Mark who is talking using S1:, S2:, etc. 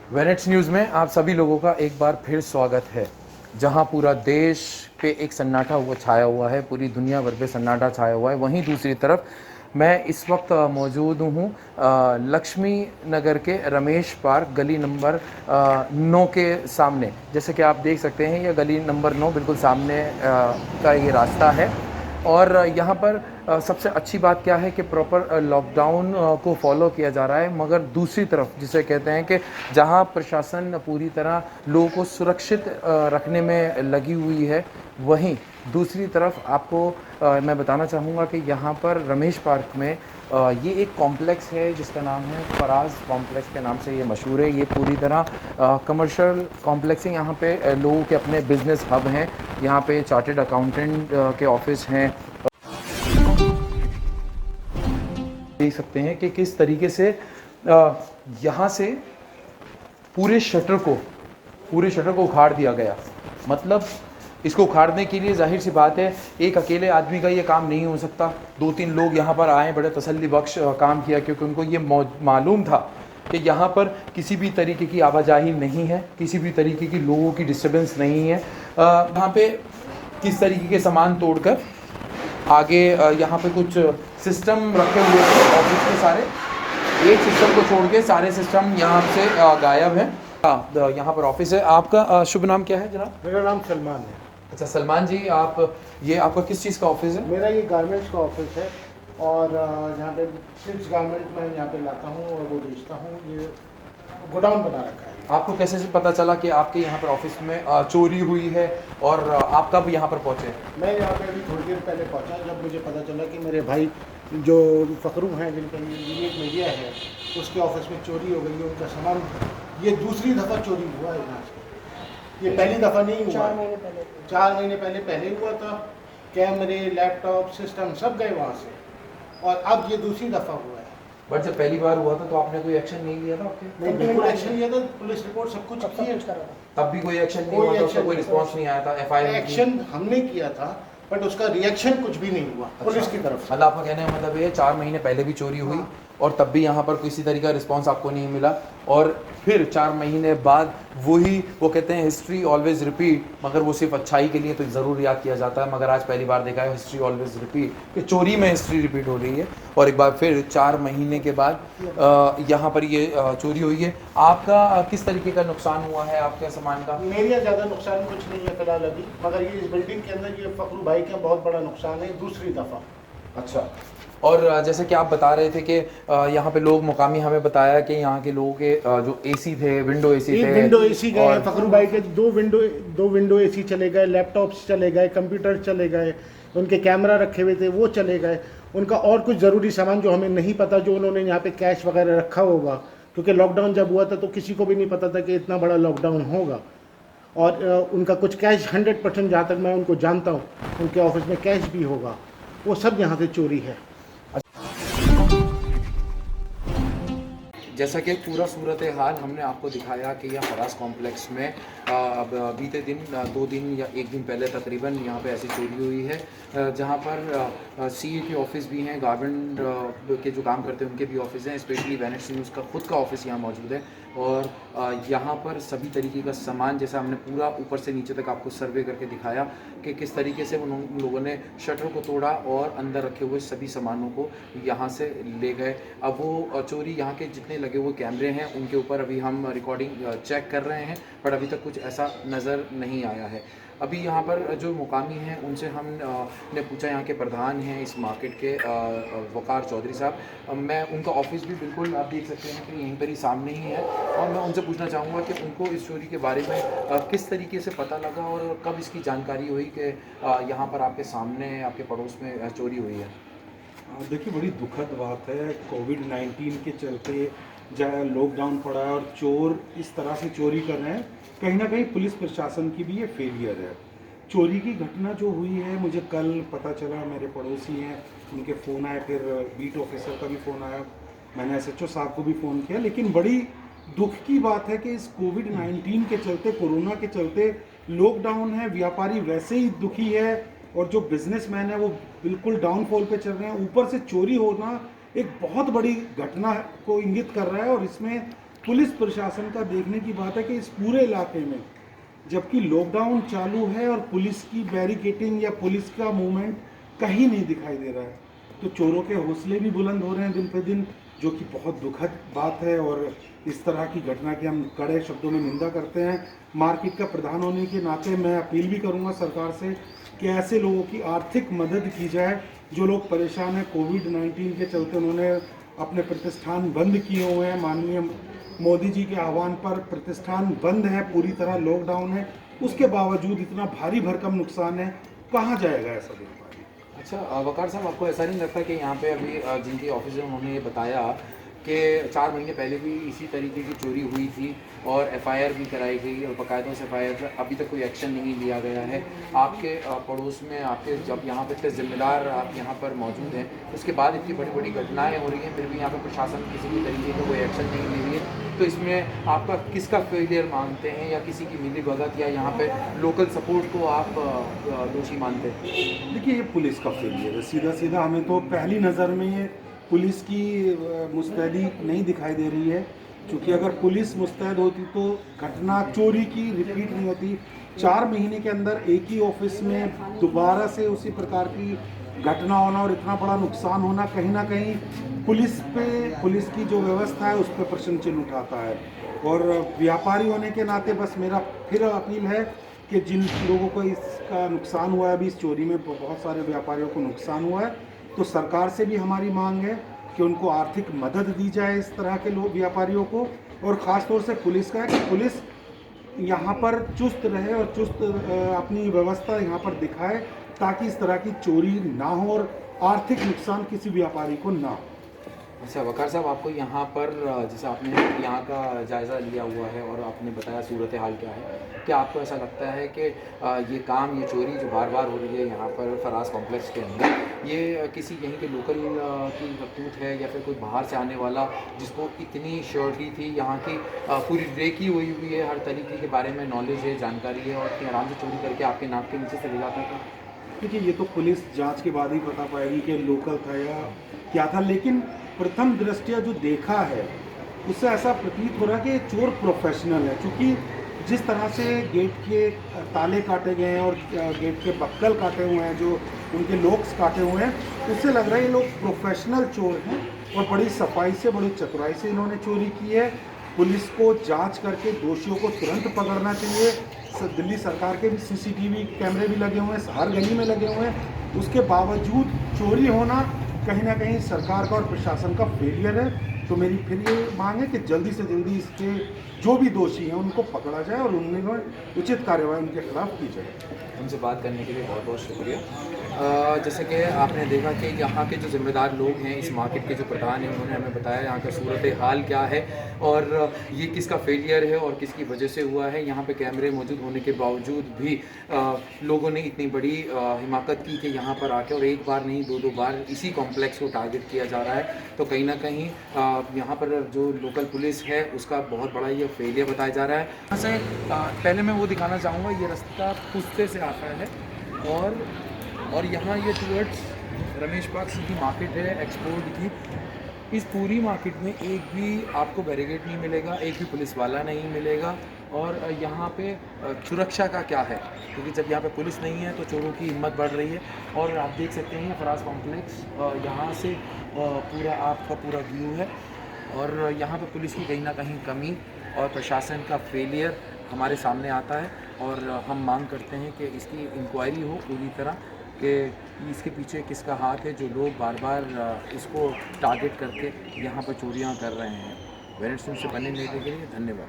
S1: वेनेट्स news में आप सभी लोगों का एक बार फिर स्वागत है। जहां पूरा देश पे एक सन्नाटा हुआ छाया हुआ है, पूरी दुनिया भर पे सन्नाटा छाया हुआ है, वहीं दूसरी तरफ मैं इस वक्त मौजूद हूं लक्ष्मी नगर के रमेश पार्क गली नंबर 9 के सामने। जैसे कि आप देख सकते हैं, यह गली नंबर 9 बिल्कुल सामने का ये रास्ता है। और यहाँ पर सबसे अच्छी बात क्या है कि प्रॉपर लॉकडाउन को फॉलो किया जा रहा है, मगर दूसरी तरफ जिसे कहते हैं कि जहाँ प्रशासन पूरी तरह लोगों को सुरक्षित रखने में लगी हुई है, वहीं दूसरी तरफ आपको मैं बताना चाहूँगा कि यहाँ पर रमेश पार्क में ये एक कॉम्प्लेक्स है जिसका नाम है फराज कॉम्प्लेक्स के नाम से ये मशहूर है। ये पूरी तरह कमर्शियल कॉम्प्लेक्स है। यहाँ पे लोगों के अपने बिजनेस हब हैं। यहाँ पे चार्टर्ड अकाउंटेंट के ऑफिस हैं। देख सकते हैं कि किस तरीके से यहाँ से पूरे शटर को उखाड़ दिया गया। मतलब इसको उखाड़ने के लिए जाहिर सी बात है एक अकेले आदमी का ये काम नहीं हो सकता। 2-3 लोग यहाँ पर आए, बड़े तसल्ली बख्श काम किया, क्योंकि उनको ये मालूम था कि यहाँ पर किसी भी तरीके की आवाजाही नहीं है, किसी भी तरीके की लोगों की डिस्टर्बेंस नहीं है। यहाँ पे किस तरीके के सामान तोड़कर आगे यहाँ पे कुछ सिस्टम रखे हुए थे ऑफिस के सारे, एक सिस्टम को छोड़ के सारे सिस्टम यहाँ से गायब हैं। यहाँ पर ऑफिस है। आपका शुभ नाम क्या है जनाब?
S2: मेरा नाम सलमान है।
S1: अच्छा सलमान जी, ये आपका किस चीज़ का ऑफिस है?
S2: मेरा ये गारमेंट्स का ऑफिस है और यहाँ पे सिल्क गारमेंट मैं यहाँ पे लाता हूँ और वो बेचता हूँ। ये गोडाउन बना रखा है।
S1: आपको कैसे से पता चला कि आपके यहाँ पर ऑफिस में चोरी हुई है और आप कब यहाँ पर पहुँचे?
S2: मैं यहाँ पे अभी थोड़ी देर पहले पहुँचा, जब मुझे पता चला कि मेरे भाई जो फकरू हैं, जिनका यूनिट मीडिया है, उसके ऑफिस में चोरी हो गई है। उनका सामान ये दूसरी दफ़ा चोरी हुआ है यहाँ से। ये पहली दफ़ा नहीं हुआ, 4 महीने पहले हुआ था। कैमरे, लैपटॉप, सिस्टम सब गए वहाँ से, और अब ये दूसरी दफ़ा हुआ है।
S1: बट जब पहली बार हुआ था तो आपने कोई एक्शन नहीं लिया था आपके?
S2: नहीं, बिल्कुल एक्शन लिया था, पुलिस रिपोर्ट सब कुछ की है।
S1: तब भी कोई एक्शन नहीं हुआ था, उसका कोई रिस्पॉन्स नहीं आया था? एफआईआर
S2: एक्शन हमने किया था, बट उसका रिएक्शन कुछ भी नहीं हुआ पुलिस की तरफ से।
S1: मतलब आपका कहने का मतलब ये 4 महीने पहले भी चोरी हुई और तब भी यहाँ पर किसी तरीके का रिस्पांस आपको नहीं मिला, और फिर 4 महीने बाद वही, वो कहते हैं हिस्ट्री ऑलवेज रिपीट, मगर वो सिर्फ अच्छाई के लिए तो ज़रूर याद किया जाता है। मगर आज पहली बार देखा है हिस्ट्री ऑलवेज रिपीट, कि चोरी में हिस्ट्री रिपीट हो रही है और एक बार फिर 4 महीने के बाद यहाँ पर ये चोरी हुई है। आपका किस तरीके का नुकसान हुआ है आपके सामान का?
S2: मेरा ज़्यादा नुकसान कुछ नहीं है फिलहाल अभी, मगर ये इस बिल्डिंग के अंदर ये फकरू भाई का बहुत बड़ा नुकसान है दूसरी दफ़ा।
S1: अच्छा, और जैसे कि आप बता रहे थे कि यहाँ पे लोग मुकामी हमें बताया कि यहाँ के लोगों के जो एसी थे, विंडो एसी थे,
S2: विंडो एसी गए फकरू भाई के, दो विंडो एसी चले गए, लैपटॉप्स चले गए, कंप्यूटर चले गए, उनके कैमरा रखे हुए थे वो चले गए। उनका और कुछ ज़रूरी सामान जो हमें नहीं पता, जो उन्होंने यहाँ पे कैश वगैरह रखा होगा, क्योंकि लॉकडाउन जब हुआ था तो किसी को भी नहीं पता था कि इतना बड़ा लॉकडाउन होगा। और उनका कुछ कैश 100%, जहाँ तक मैं उनको जानता हूँ, उनके ऑफिस में कैश भी होगा, वो सब यहाँ से चोरी है।
S1: जैसा कि पूरा सूरत हाल हमने आपको दिखाया कि यह फराज कॉम्प्लेक्स में बीते दिन 2 दिन या 1 दिन पहले तकरीबन यहाँ पे ऐसी चोरी हुई है, जहाँ पर सीए के ऑफिस भी हैं, गारमेंट के जो काम करते हैं उनके भी ऑफिस हैं, स्पेशली वेनेट्स न्यूज़ का खुद का ऑफिस यहाँ मौजूद है। और यहाँ पर सभी तरीके का सामान, जैसा हमने पूरा ऊपर से नीचे तक आपको सर्वे करके दिखाया कि किस तरीके से उन लोगों ने शटर को तोड़ा और अंदर रखे हुए सभी सामानों को यहाँ से ले गए। अब वो चोरी, यहाँ के जितने लगे हुए कैमरे हैं उनके ऊपर अभी हम रिकॉर्डिंग चेक कर रहे हैं, पर अभी तक कुछ ऐसा नज़र नहीं आया है। अभी यहाँ पर जो मुकामी हैं उनसे हम ने पूछा, यहाँ के प्रधान हैं इस मार्केट के वकार चौधरी साहब, मैं उनका ऑफिस भी बिल्कुल आप देख सकते हैं कि यहीं पर ही सामने ही है, और मैं उनसे पूछना चाहूँगा कि उनको इस चोरी के बारे में किस तरीके से पता लगा और कब इसकी जानकारी हुई कि यहाँ पर आपके सामने, आपके पड़ोस में चोरी हुई है।
S3: देखिए, बड़ी दुखद बात है। कोविड-19 के चलते जहाँ लॉकडाउन पड़ा है और चोर इस तरह से चोरी कर रहे हैं, कहीं ना कहीं पुलिस प्रशासन की भी ये फेलियर है। चोरी की घटना जो हुई है, मुझे कल पता चला, मेरे पड़ोसी हैं, उनके फ़ोन आए, फिर बीट ऑफिसर का भी फ़ोन आया, मैंने एसएचओ साहब को भी फ़ोन किया। लेकिन बड़ी दुख की बात है कि इस कोविड-19 के चलते, कोरोना के चलते लॉकडाउन है, व्यापारी वैसे ही दुखी है और जो बिजनेसमैन है वो बिल्कुल डाउनफॉल पे चल रहे हैं। ऊपर से चोरी होना एक बहुत बड़ी घटना को इंगित कर रहा है और इसमें पुलिस प्रशासन का देखने की बात है कि इस पूरे इलाके में जबकि लॉकडाउन चालू है और पुलिस की बैरिकेटिंग या पुलिस का मूवमेंट कहीं नहीं दिखाई दे रहा है, तो चोरों के हौसले भी बुलंद हो रहे हैं दिन पे दिन, जो कि बहुत दुखद बात है। और इस तरह की घटना की हम कड़े शब्दों में निंदा करते हैं। मार्केट का प्रधान होने के नाते मैं अपील भी करूंगा सरकार से कि ऐसे लोगों की आर्थिक मदद की जाए जो लोग परेशान हैं। कोविड-19 के चलते उन्होंने अपने प्रतिष्ठान बंद किए हुए हैं। माननीय मोदी जी के आह्वान पर प्रतिष्ठान बंद है, पूरी तरह लॉकडाउन है, उसके बावजूद इतना भारी भरकम नुकसान है, कहाँ जाएगा ऐसा व्यापारी?
S1: अच्छा वकार साहब, आपको ऐसा नहीं लगता कि यहाँ पे अभी जिनके ऑफिस में उन्होंने ये बताया कि 4 महीने पहले भी इसी तरीके की चोरी हुई थी और एफआईआर भी कराई गई और बाकायदा उस एफआईआर पर अभी तक कोई एक्शन नहीं लिया गया है। आपके पड़ोस में आपके जब यहाँ पे इतने जिम्मेदार आप यहाँ पर मौजूद हैं, उसके बाद इतनी बड़ी बड़ी घटनाएं हो रही हैं, फिर भी यहाँ पर प्रशासन किसी भी तरीके का कोई एक्शन नहीं ले रही है, तो इसमें आपका किसका फेलियर मानते हैं, या किसी की मिली भगत, या यहाँ पे लोकल सपोर्ट को आप दोषी मानते हैं?
S3: देखिए, ये पुलिस का फेलियर है, सीधा सीधा। हमें तो पहली नज़र में ये पुलिस की मुस्तैदी नहीं दिखाई दे रही है, क्योंकि अगर पुलिस मुस्तैद होती तो घटना चोरी की रिपीट नहीं होती। 4 महीने के अंदर एक ही ऑफिस में दोबारा से उसी प्रकार की घटना होना और इतना बड़ा नुकसान होना कहीं ना कहीं पुलिस की जो व्यवस्था है उस पर प्रश्न चिन्ह उठाता है। और व्यापारी होने के नाते बस मेरा फिर अपील है कि जिन लोगों को इसका नुकसान हुआ है, अभी इस चोरी में बहुत सारे व्यापारियों को नुकसान हुआ है, तो सरकार से भी हमारी मांग है कि उनको आर्थिक मदद दी जाए इस तरह के लोग व्यापारियों को। और ख़ास तौर से पुलिस का है कि पुलिस यहाँ पर चुस्त रहे और चुस्त अपनी व्यवस्था यहाँ पर दिखाए, ताकि इस तरह की चोरी ना हो और आर्थिक नुकसान किसी व्यापारी को ना हो।
S1: अच्छा वकार साहब, आपको यहाँ पर जैसे आपने यहाँ का जायज़ा लिया हुआ है और आपने बताया सूरत हाल क्या है, क्या आपको ऐसा लगता है कि ये काम, ये चोरी जो बार बार हो रही है यहाँ पर फराज कॉम्प्लेक्स के अंदर, ये किसी यहीं के लोकल की करतूत है, या फिर कोई बाहर से आने वाला जिसको इतनी श्योरिटी थी, यहाँ की पूरी रेकी हुई है, हर तरीके के बारे में नॉलेज है, जानकारी है, और इतनी आराम से चोरी करके आपके नाक के नीचे से ले जाता था?
S3: देखिए, ये तो पुलिस जांच के बाद ही पता पाएगी कि लोकल था या क्या था, लेकिन प्रथम दृष्टया जो देखा है उससे ऐसा प्रतीत हो रहा है कि ये चोर प्रोफेशनल है। क्योंकि जिस तरह से गेट के ताले काटे गए हैं और गेट के बक्कल काटे हुए हैं, जो उनके लॉक्स काटे हुए हैं, उससे लग रहा है ये लोग प्रोफेशनल चोर हैं और बड़ी सफाई से, बड़ी चतुराई से इन्होंने चोरी की है। पुलिस को जांच करके दोषियों को तुरंत पकड़ना चाहिए। दिल्ली सरकार के भी सीसीटीवी कैमरे भी लगे हुए हैं, हर गली में लगे हुए हैं, उसके बावजूद चोरी होना कहीं ना कहीं सरकार का और प्रशासन का फेलियर है। तो मेरी फिर ये मांग है कि जल्दी से जल्दी इसके जो भी दोषी हैं उनको पकड़ा जाए और उनमें उचित कार्रवाई उनके खिलाफ की जाए।
S1: हमसे बात करने के लिए बहुत बहुत शुक्रिया। जैसे कि आपने देखा कि यहाँ के जो ज़िम्मेदार लोग हैं, इस मार्केट के जो प्रधान हैं, उन्होंने हमें बताया यहाँ का सूरत हाल क्या है और ये किसका फेलियर है और किसकी वजह से हुआ है। यहाँ पे कैमरे मौजूद होने के बावजूद भी लोगों ने इतनी बड़ी हिमाकत की कि यहाँ पर आके, और एक बार नहीं 2-2 बार इसी कॉम्प्लेक्स को टारगेट किया जा रहा है। तो कहीं ना कहीं यहाँ पर जो लोकल पुलिस है उसका बहुत बड़ा ये फेलियर बताया जा रहा है। यहाँ से पहले मैं वो दिखाना चाहूँगा, ये रास्ता पुस्ते से आता है और यहाँ ये towards Ramesh park city market है एक्सपोर्ट की। इस पूरी मार्केट में एक भी आपको बैरिकेड नहीं मिलेगा, एक भी पुलिस वाला नहीं मिलेगा। और यहाँ पे सुरक्षा का क्या है, क्योंकि जब यहाँ पे पुलिस नहीं है तो चोरों की हिम्मत बढ़ रही है। और आप देख सकते हैं फराज कॉम्प्लेक्स, यहाँ से पूरा आपका पूरा व्यू है और यहाँ पे पुलिस की कहीं ना कहीं कमी और प्रशासन का फेलियर हमारे सामने आता है। और हम मांग करते हैं कि इसकी इंक्वायरी हो पूरी तरह कि इसके पीछे किसका हाथ है, जो लोग बार बार इसको टारगेट करके यहाँ पर चोरियाँ कर रहे हैं। वेरेंट्स न्यूज़ से बने रहने के लिए धन्यवाद।